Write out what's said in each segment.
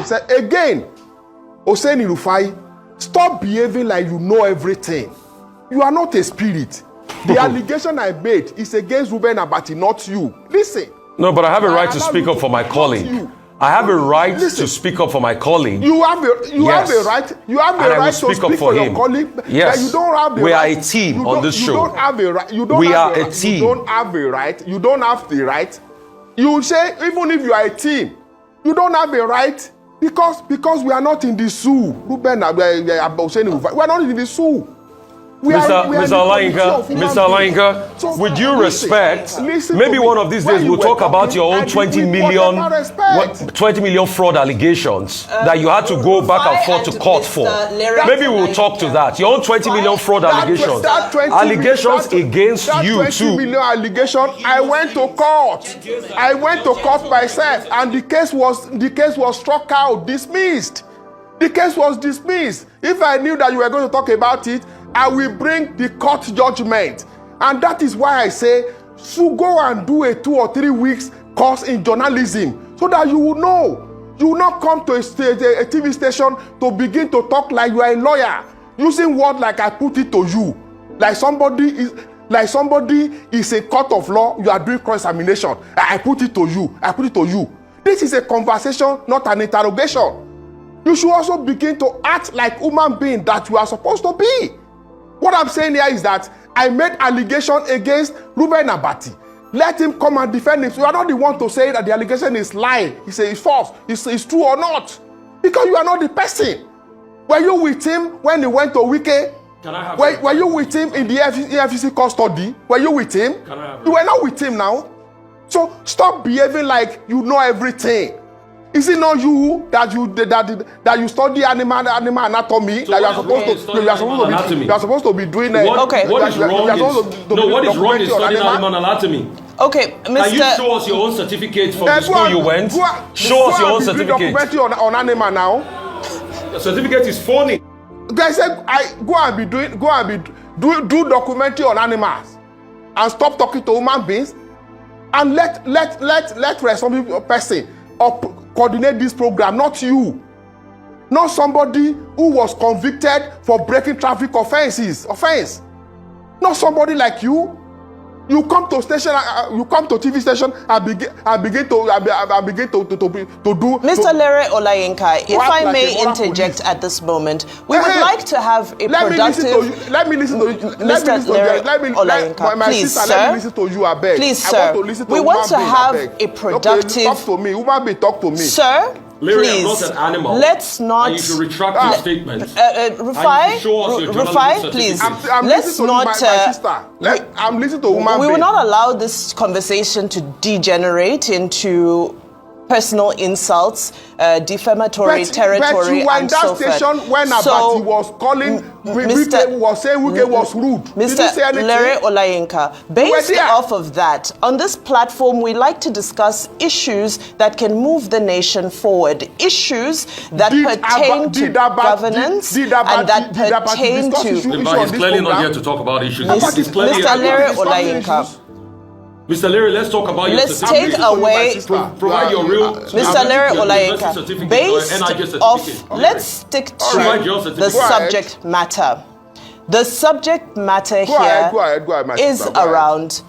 said, again, Hussein Rufai, stop behaving like you know everything. You are not a spirit. The allegation I made is against Ruben Abbati, not you. Listen. No, but I have a right to speak up for my colleague. I have a right to speak up for my colleague. You have a right. You have a right to speak up for your colleague. Yes. You don't have the we right. are a team on this show. You don't have a right. We are a team. You don't have a right. You don't have the right. You say even if you are a team, you don't have a right because we are not in the zoo. Ruben, we are not in the zoo. Mr. Olayinka, with due respect, maybe one of these days we'll talk about your own 20 million fraud allegations that you had to go back and forth to court for. Maybe we'll talk to that. Your own 20 million fraud allegations. Allegations against you too. 20 million allegation. I went to court. I went to court myself, and the case was struck out, dismissed. The case was dismissed. If I knew that you were going to talk about it, I will bring the court judgment. And that is why I say, so go and do a 2 or 3 weeks course in journalism so that you will know. You will not come to a TV station to begin to talk like you are a lawyer, using words like I put it to you. Like somebody is a court of law, you are doing cross-examination. I put it to you. I put it to you. This is a conversation, not an interrogation. You should also begin to act like human being that you are supposed to be. What I'm saying here is that I made allegation against Ruben Abbati. Let him come and defend him. So you are not the one to say that the allegation is lying. He says it's false. It's true or not. Because you are not the person. Were you with him when he went to Wike? Were you with him in the EFCC custody? Were you with him? You were not with him now. So stop behaving like you know everything. Is it not you that you study animal anatomy? So that you are supposed to be doing what is wrong is studying animal anatomy. Okay, Mr. Can you show us your own certificate from the school you went? Show us your own certificate. Documentary on animal now. The certificate is phony. They said do documentary on animals and stop talking to human beings and let responsible person coordinate this program, not you. Not somebody who was convicted for breaking traffic offense. Not somebody like you. You come to station, you come to TV station and begin to do. Mr. Lere Olayinka, if I may interject at this moment, we would like to have a productive. Let me listen to you. Mr. Lere Olayinka, please, sir. Let me listen to you, I beg. Please, sir. We want to have a productive. Talk to me. Woman being, talk to me. Sir. Larry, please, I'm not an animal. Let's not. And you should retract your statement. Rufai, please. Let's not. I'm listening to woman. We will not allow this conversation to degenerate into personal insults, defamatory territory, and so forth. But you were in that station when Abbati was calling, Wike was saying Wike was rude. Mr. Lere Olayinka, based off of that, on this platform, we like to discuss issues that can move the nation forward, issues that pertain to governance and that pertain to. He's clearly not here to talk about issues. Mr. Lere Olayinka. Mr. Larry, let's talk about your certificate. Let's take away. Provide your real. Mr. Larry Olayinka, based off. Let's stick to the subject matter. The subject matter here is around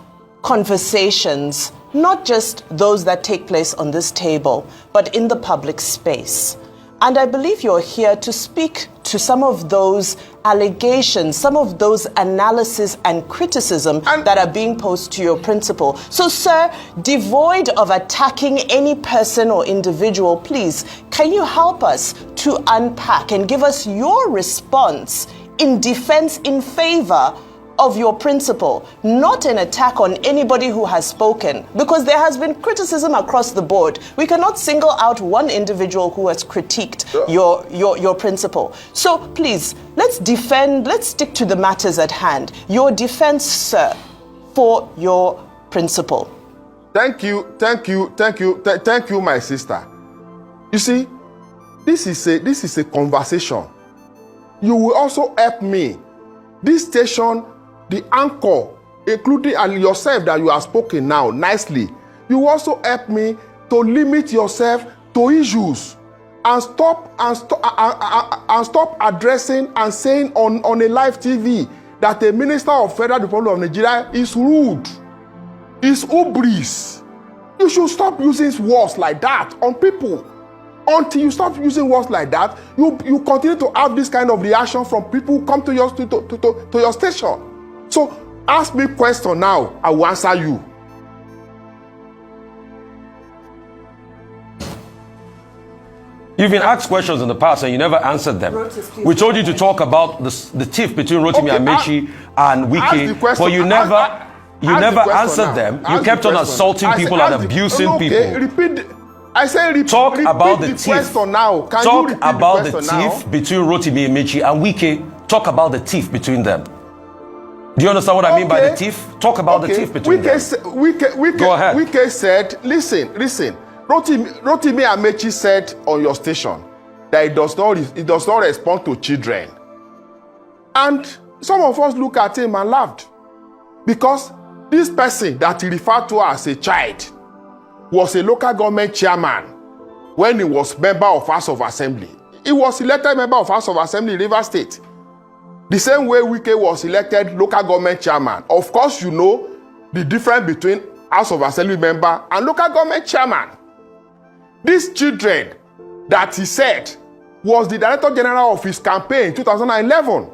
conversations, not just those that take place on this table, but in the public space. And I believe you're here to speak to some of those allegations, some of those analysis and criticism that are being posed to your principal. So, sir, devoid of attacking any person or individual, please, can you help us to unpack and give us your response in defense in favor of your principal, not an attack on anybody who has spoken, because there has been criticism across the board. We cannot single out one individual who has critiqued your principal. So please, let's stick to the matters at hand. Your defense, sir, for your principal. Thank you, my sister. You see, this is a conversation. You will also help me. This station, the anchor, including yourself that you have spoken now nicely, you also help me to limit yourself to issues. and stop addressing and saying on a live TV that a minister of Federal Republic of Nigeria is rude, is hubris. You should stop using words like that on people. Until you stop using words like that, you continue to have this kind of reaction from people who come to your station. So ask me a question now, I will answer you. You've been asked questions in the past and you never answered them. We told you to talk about the tiff between Rotimi Amechi and Wike, but you never answered them. You kept on assaulting people and abusing people. Talk about the tiff. Talk about the tiff between Rotimi Amechi and Wike. Talk about the tiff between them. Do you understand what I mean by the tiff? Talk about the tiff between them. Go ahead. Wike said, listen. Rotimi Amechi said on your station that it does not respond to children. And some of us look at him and laughed. Because this person that he referred to as a child was a local government chairman when he was member of House of Assembly. He was elected member of House of Assembly in Rivers State. The same way Wike was elected local government chairman. Of course, you know the difference between House of Assembly member and local government chairman. These children that he said was the Director General of his campaign in 2011.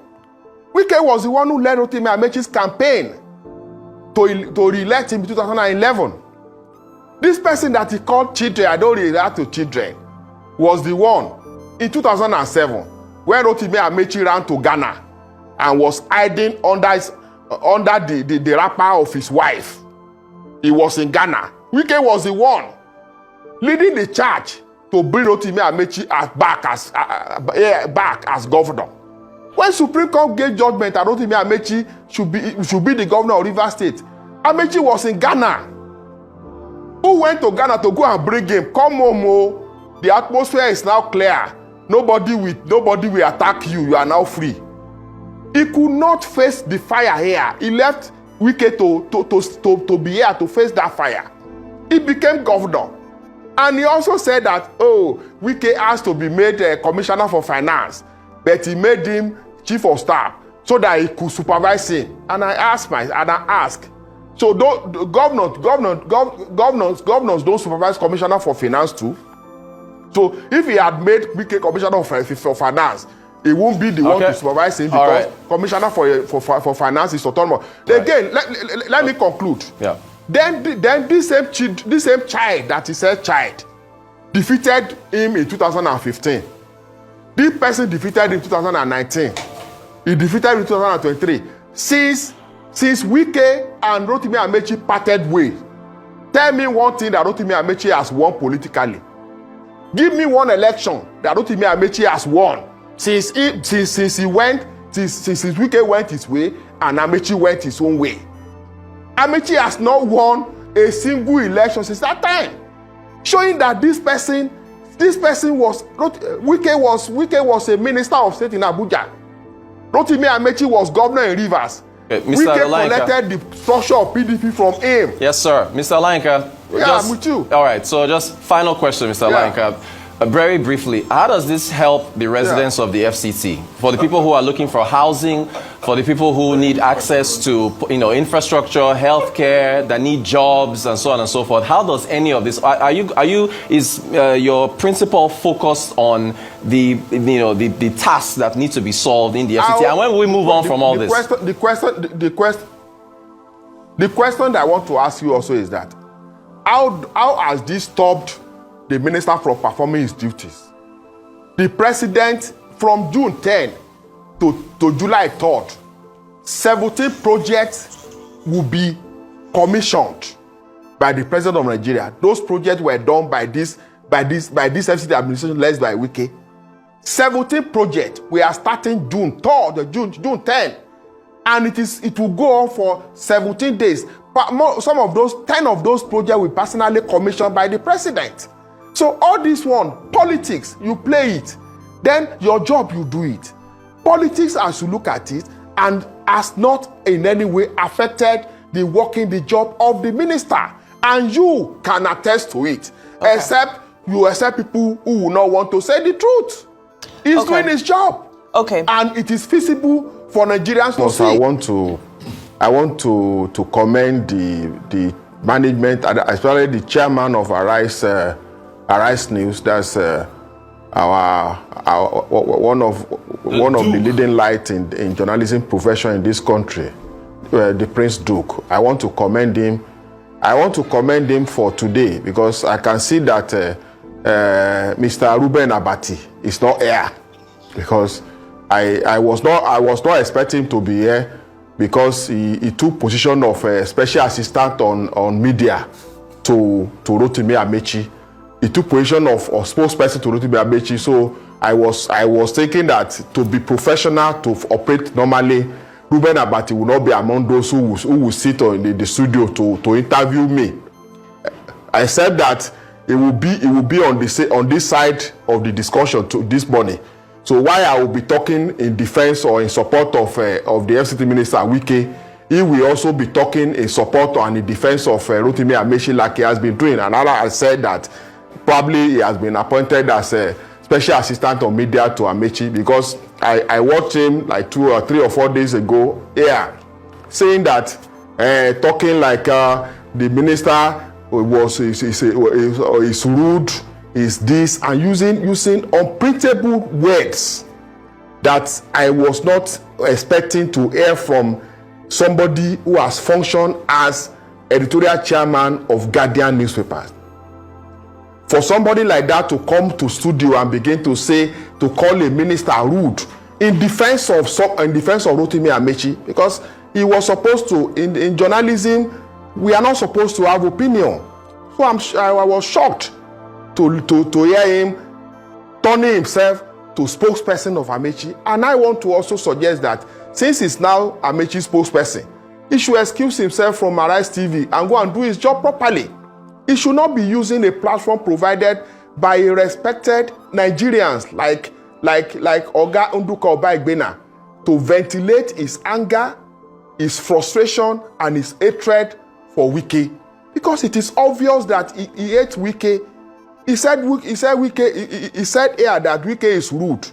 Wike was the one who led Rotimi Amechi's campaign to re-elect him in 2011. This person that he called children, I don't relate to children, was the one in 2007 when Rotimi Amechi ran to Ghana and was hiding under the wrapper of his wife. He was in Ghana. Wike was the one leading the charge to bring Rotimi Amechi back as governor. When Supreme Court gave judgment that Rotimi Amechi should be the governor of Rivers State, Amechi was in Ghana. Who went to Ghana to go and bring him? Come home, the atmosphere is now clear. Nobody will attack you. You are now free. He could not face the fire here. He left Wike to be here to face that fire. He became governor. And he also said that, Wike has to be made a commissioner for finance, but he made him chief of staff so that he could supervise him. And I asked, so governors don't supervise commissioner for finance too? So if he had made Wike commissioner for finance, he won't be the one to supervise him because commissioner for finance is autonomous. Again, let me conclude. Yeah. Then this same child that he said defeated him in 2015. This person defeated him in 2019. He defeated him in 2023. Since Wike and Rotimi Amechi parted way, tell me one thing that Rotimi Amechi has won politically. Give me one election that Rotimi Amechi has won since Wike went his way and Amechi went his own way. Amechi has not won a single election since that time, showing that this person was Wike was a minister of state in Abuja. Rotimi Amechi was governor in Rivers. Wike collected the structure of PDP from him. Yes, sir. Mr. Alayinka. Yeah, I'm with you. All right, so just final question, Mr. Alayinka. Very briefly, how does this help the residents of the FCT? For the people who are looking for housing, for the people who need access to infrastructure, healthcare, that need jobs, and so on and so forth. How does any of this? Is your principal focused on the tasks that need to be solved in the FCT? And when will we move on from all this? The question that I want to ask you also is that how has this stopped the minister from performing his duties? The president, from June 10 to July 3rd, 17 projects will be commissioned by the president of Nigeria. Those projects were done by this FCT administration led by Wike. 17 projects. We are starting June 10, and it will go on for 17 days. But 10 of those projects will personally commissioned by the president. So all this one, politics, you play it. Then your job, you do it. Politics, as you look at it, and has not in any way affected the job of the minister. And you can attest to it. Okay. Except you accept people who will not want to say the truth. He's doing his job. Okay. And it is feasible for Nigerians to see. I want to commend the management, especially the chairman of Arise News. That's one of the leading light in journalism profession in this country, the Prince Duke. I want to commend him. I want to commend him for today because I can see that Mr. Ruben Abbati is not here, because I was not expecting him to be here, because he took position of special assistant on media to Rotimi Amechi. He took position of spokesperson to Rotimi Amechi. So I was thinking that to be professional, to operate normally, Ruben Abbati will not be among those who will sit in the studio to interview me. I said that it will be on this side of the discussion this morning. So while I will be talking in defense or in support of the FCT Minister Wike, he will also be talking in support and in defense of Rotimi Amechi, like he has been doing. And I said that probably he has been appointed as a special assistant on media to Amechi, because I watched him like 2 or 3 or 4 days ago saying that talking like the minister is rude, is this, and using unprintable words that I was not expecting to hear from somebody who has functioned as editorial chairman of Guardian newspapers. For somebody like that to come to studio and begin to call a minister rude in defense of Rotimi Amechi, because he was supposed to, in journalism, we are not supposed to have opinion. So I was shocked to hear him turning himself to spokesperson of Amechi. And I want to also suggest that since he's now Amechi's spokesperson, he should excuse himself from AriseTv and go and do his job properly. He should not be using a platform provided by respected Nigerians like Oga Nduka Oba-Igbena to ventilate his anger, his frustration, and his hatred for Wike. Because it is obvious that he hates Wike. He said here that Wike is rude.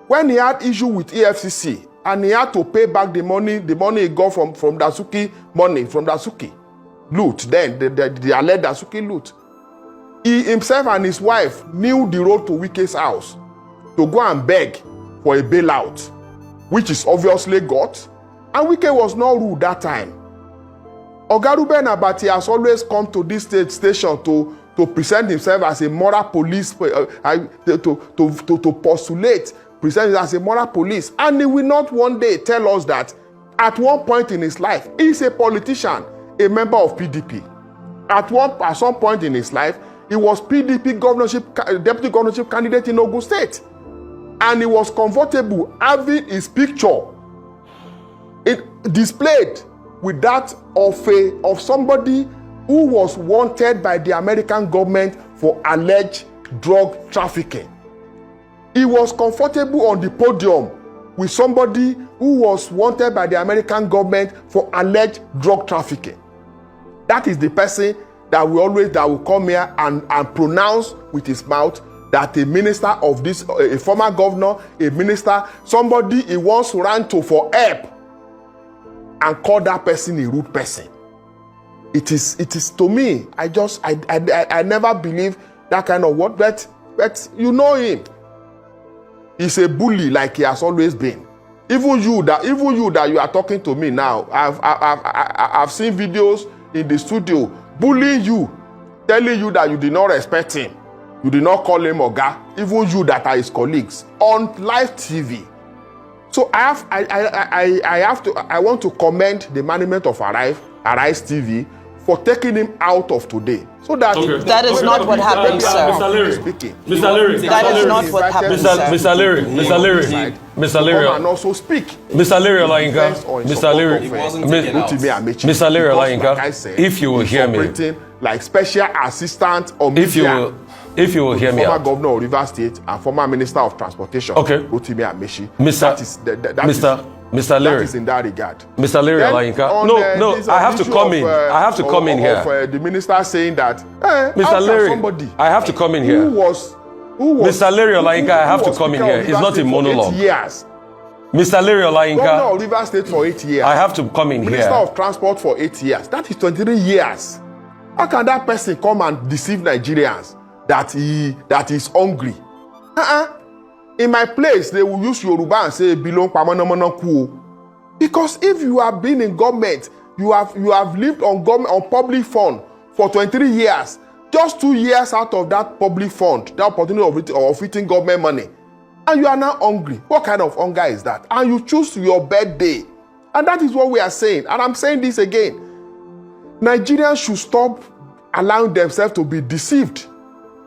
When he had issue with EFCC and he had to pay back the money he got from Dasuki loot, then the alleged Dasuki loot, he himself and his wife knew the road to Wike's house to go and beg for a bailout, which is obviously got, and Wike was not rude that time. Oga Ruben Abbati has always come to this station to present himself as a moral police, to postulate, present himself as a moral police, and he will not one day tell us that at one point in his life, he is a politician, a member of PDP. At some point in his life, he was PDP deputy governorship candidate in Ogun State, and he was comfortable having his picture displayed with that of somebody who was wanted by the American government for alleged drug trafficking. He was comfortable on the podium with somebody who was wanted by the American government for alleged drug trafficking. That is the person that will come here and pronounce with his mouth that a minister of this, a former governor, a minister, somebody he once ran to for help, and call that person a rude person. It is to me, I never believe that kind of word, but you know him. He's a bully like he has always been. Even you that you are talking to me now, I've seen videos in the studio bullying you, telling you that you did not respect him, you did not call him Oga, even you that are his colleagues on live TV. So I want to commend the management of AriseTv for taking him out of today. So that that is not what happened, sir. Mr. Leary. That is not what happened, sir. Mr. Leary. And also speak. Mr. Leary Olayinka. Mr. Leary Olayinka. If you will hear me, like special assistant or media. If you will hear me former out. governor of Rivers State and former minister of transportation, Okay. Rotimi Amechi. Mr. Mr. Leary. That is in that regard. Mr. Leary Olayinka. No, I have to come in. I have to come in here. The minister saying that, Mr. Leary, I have to come in here. Who was Mr. Leary Olayinka, I have to come in here. It's not a monologue. 8 years. Mr. Leary Olayinka. Governor of Rivers State for 8 years. I have to come in Minister here. of Transport for 8 years. That is 23 years. How can that person come and deceive Nigerians that is hungry? In my place, they will use Yoruba and say, "Belong pamanamonaku." Because if you have been in government, you have lived on public fund for 23 years. Just 2 years out of that public fund, the opportunity of eating government money, and you are now hungry. What kind of hunger is that? And you choose your birthday. And that is what we are saying. And I'm saying this again. Nigerians should stop allowing themselves to be deceived.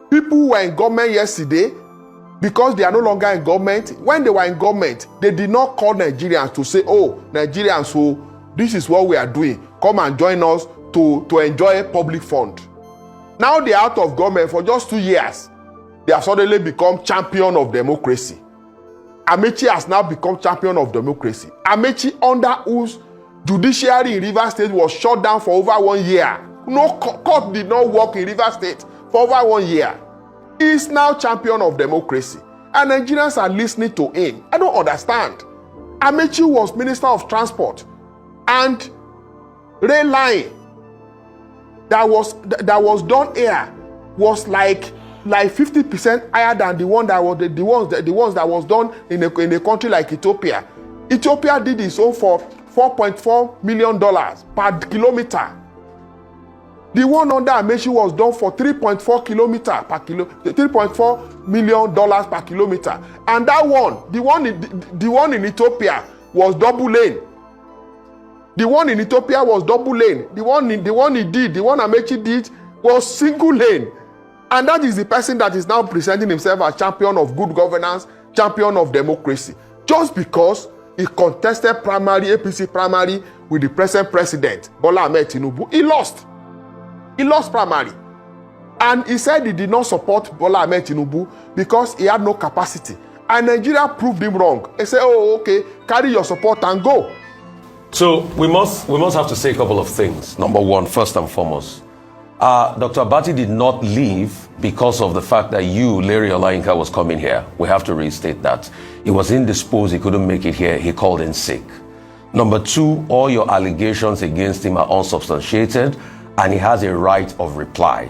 People who were in government yesterday, because they are no longer in government, when they were in government, they did not call Nigerians to say, "Oh, Nigerians, so this is what we are doing. Come and join us to enjoy public fund." Now they are out of government for just 2 years. They have suddenly become champion of democracy. Amechi has now become champion of democracy. Amechi, under whose judiciary in Rivers State was shut down for over 1 year. No court did not work in Rivers State for over 1 year. He is now champion of democracy. And Nigerians are listening to him. I don't understand. Amechi was Minister of Transport. And rail line that was done here was like 50% higher than the ones that was done in a country like Ethiopia. Ethiopia did its own for $4.4 million per kilometer. The one under Amechi was done for $3.4 million per kilometer. And that one, the one in Ethiopia was double lane. The one in Ethiopia was double lane. The one Amechi did was single lane. And that is the person that is now presenting himself as champion of good governance, champion of democracy. Just because he contested APC primary with the present president, Bola Ahmed Tinubu, he lost. He lost primary. And he said he did not support Bola Ahmed Tinubu because he had no capacity. And Nigeria proved him wrong. He said, "Oh, okay, carry your support and go." So we must have to say a couple of things. Number one, first and foremost, Dr. Abbati did not leave because of the fact that you, Leary Olayinka, was coming here. We have to restate that. He was indisposed. He couldn't make it here. He called in sick. Number two, all your allegations against him are unsubstantiated, and he has a right of reply.